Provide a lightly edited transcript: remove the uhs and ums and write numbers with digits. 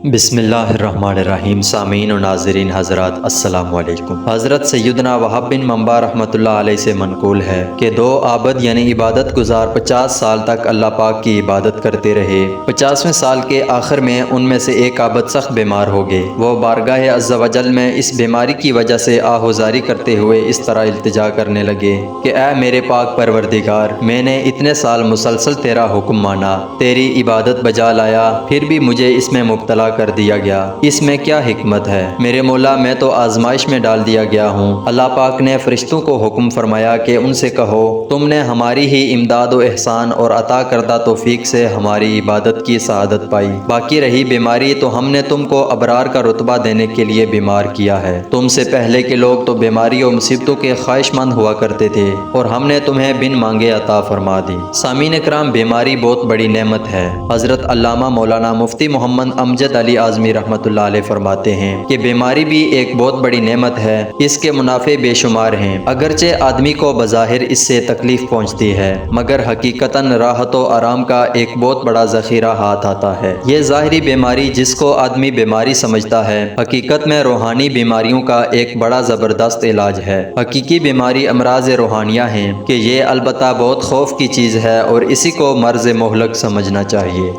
بسم اللہ الرحمن الرحیم۔ سامعین و ناظرین حضرات السلام علیکم۔ حضرت سیدنا وہب بن منبع رحمۃ اللہ علیہ سے منقول ہے کہ دو عابد یعنی عبادت گزار 50 سال تک اللہ پاک کی عبادت کرتے رہے۔ 50ویں سال کے آخر میں ان میں سے ایک عابد سخت بیمار ہو گئے۔ وہ بارگاہ عز و جل میں اس بیماری کی وجہ سے آہوزاری کرتے ہوئے اس طرح التجا کرنے لگے کہ اے میرے پاک پروردگار، میں نے اتنے سال مسلسل تیرا حکم مانا، تیری عبادت بجا لایا، پھر بھی مجھے اس میں مبتلا کر دیا گیا۔ اس میں کیا حکمت ہے؟ میرے مولا، میں تو آزمائش میں ڈال دیا گیا ہوں۔ اللہ پاک نے فرشتوں کو حکم فرمایا کہ ان سے کہو، تم نے ہماری ہی امداد و احسان اور عطا کردہ توفیق سے ہماری عبادت کی سعادت پائی۔ باقی رہی بیماری تو ہم نے تم کو ابرار کا رتبہ دینے کے لیے بیمار کیا ہے۔ تم سے پہلے کے لوگ تو بیماری و مصیبتوں کے خواہش مند ہوا کرتے تھے اور ہم نے تمہیں بن مانگے عطا فرما دی۔ سامعین اکرام، بیماری بہت بڑی نعمت ہے۔ حضرت علامہ مولانا مفتی محمد امجد علی اعظمی رحمۃ اللہ علیہ فرماتے ہیں کہ بیماری بھی ایک بہت بڑی نعمت ہے، اس کے منافع بے شمار ہیں۔ اگرچہ آدمی کو بظاہر اس سے تکلیف پہنچتی ہے، مگر حقیقتاً راحت و آرام کا ایک بہت بڑا ذخیرہ ہاتھ آتا ہے۔ یہ ظاہری بیماری جس کو آدمی بیماری سمجھتا ہے، حقیقت میں روحانی بیماریوں کا ایک بڑا زبردست علاج ہے۔ حقیقی بیماری امراض روحانیہ ہیں کہ یہ البتہ بہت خوف کی چیز ہے اور اسی کو مرض مہلک سمجھنا چاہیے۔